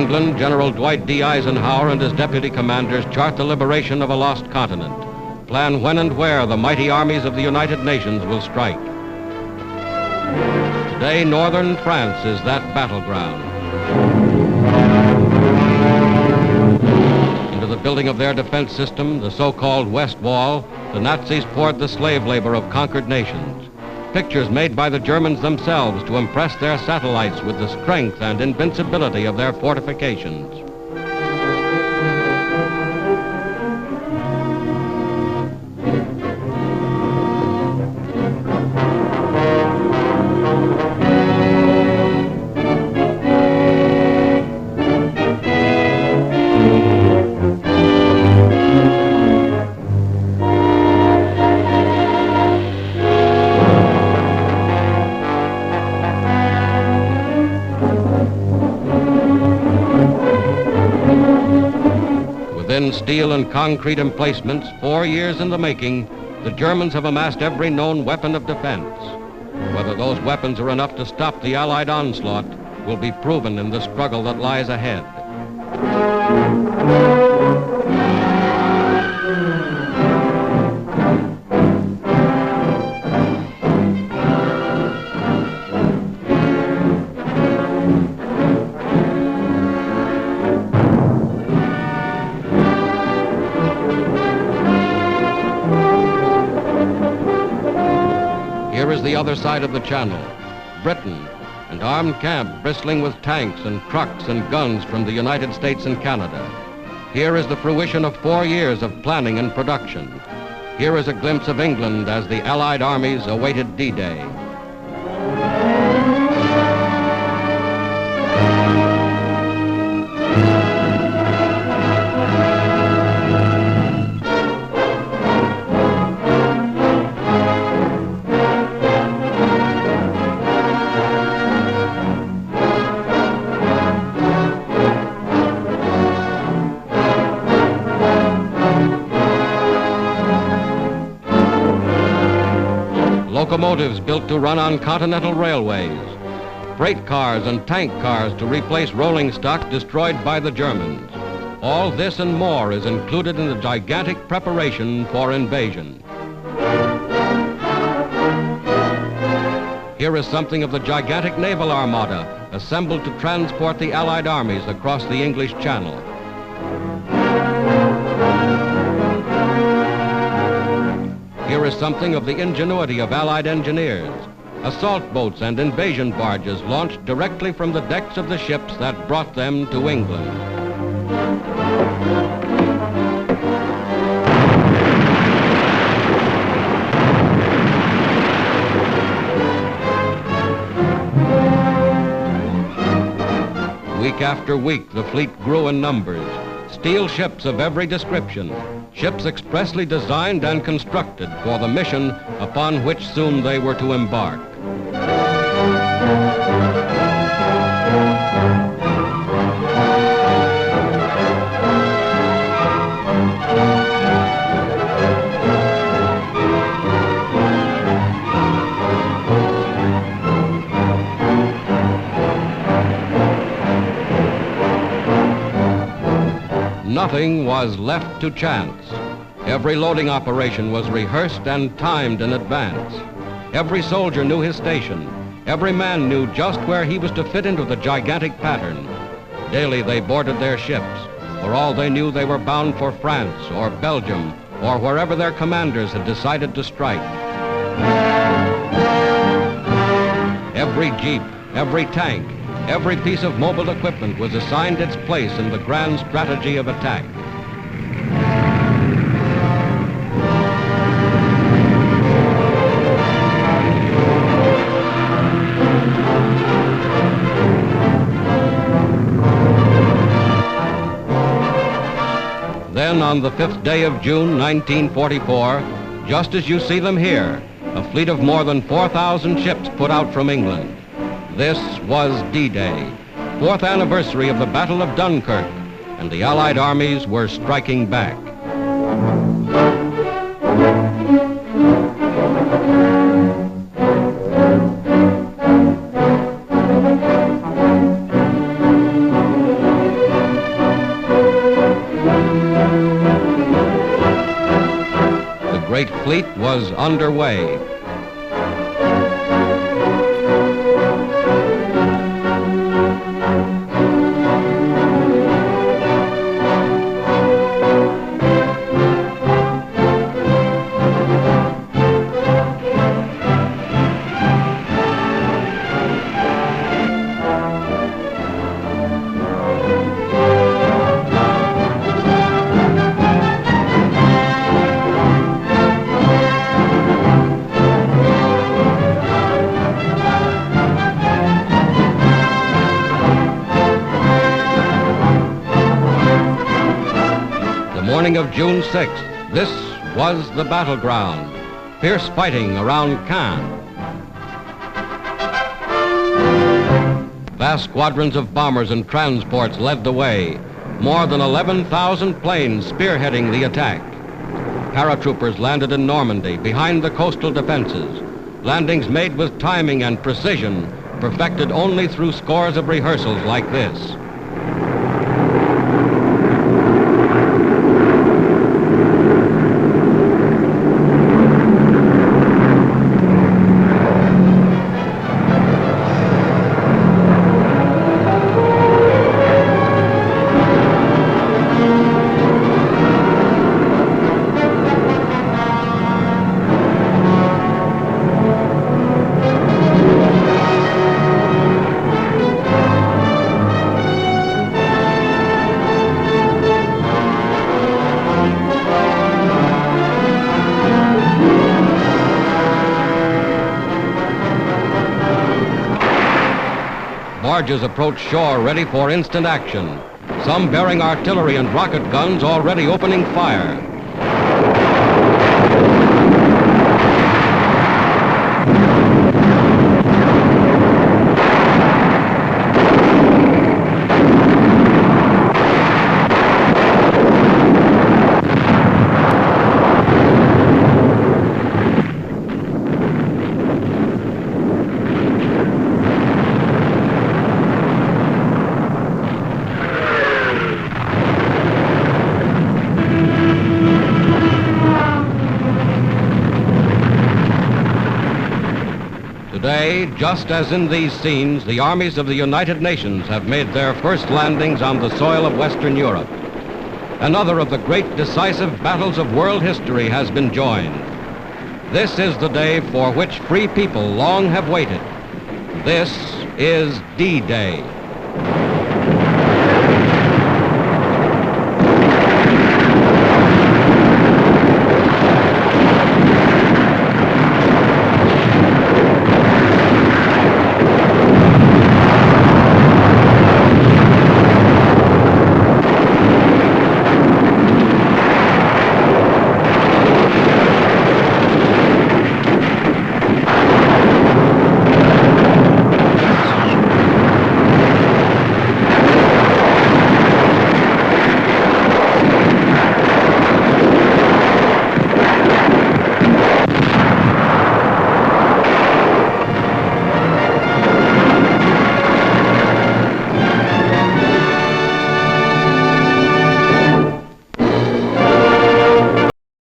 England, General Dwight D. Eisenhower and his deputy commanders chart the liberation of a lost continent, plan when and where the mighty armies of the United Nations will strike. Today, northern France is that battleground. Into the building of their defense system, the so-called West Wall, the Nazis poured the slave labor of conquered nations. Pictures made by the Germans themselves to impress their satellites with the strength and invincibility of their fortifications. Within steel and concrete emplacements, 4 years in the making, the Germans have amassed every known weapon of defense. Whether those weapons are enough to stop the Allied onslaught will be proven in the struggle that lies ahead. Here is the other side of the Channel, Britain, an armed camp bristling with tanks and trucks and guns from the United States and Canada. Here is the fruition of 4 years of planning and production. Here is a glimpse of England as the Allied armies awaited D-Day. Locomotives built to run on continental railways, freight cars and tank cars to replace rolling stock destroyed by the Germans. All this and more is included in the gigantic preparation for invasion. Here is something of the gigantic naval armada assembled to transport the Allied armies across the English Channel. Here is something of the ingenuity of Allied engineers. Assault boats and invasion barges launched directly from the decks of the ships that brought them to England. Week after week, the fleet grew in numbers. Steel ships of every description, ships expressly designed and constructed for the mission upon which soon they were to embark. Nothing was left to chance. Every loading operation was rehearsed and timed in advance. Every soldier knew his station. Every man knew just where he was to fit into the gigantic pattern. Daily they boarded their ships. For all they knew, they were bound for France or Belgium or wherever their commanders had decided to strike. Every jeep, every tank, every piece of mobile equipment was assigned its place in the grand strategy of attack. Then on the 5th day of June, 1944, just as you see them here, a fleet of more than 4,000 ships put out from England. This was D-Day, 4th anniversary of the Battle of Dunkirk, and the Allied armies were striking back. fleet was underway. Morning of June 6th, this was the battleground. Fierce fighting around Caen. Vast squadrons of bombers and transports led the way. More than 11,000 planes spearheading the attack. Paratroopers landed in Normandy behind the coastal defenses. Landings made with timing and precision, perfected only through scores of rehearsals like this. Barges approached shore ready for instant action, some bearing artillery and rocket guns already opening fire. Today, just as in these scenes, the armies of the United Nations have made their first landings on the soil of Western Europe. Another of the great decisive battles of world history has been joined. This is the day for which free people long have waited. This is D-Day.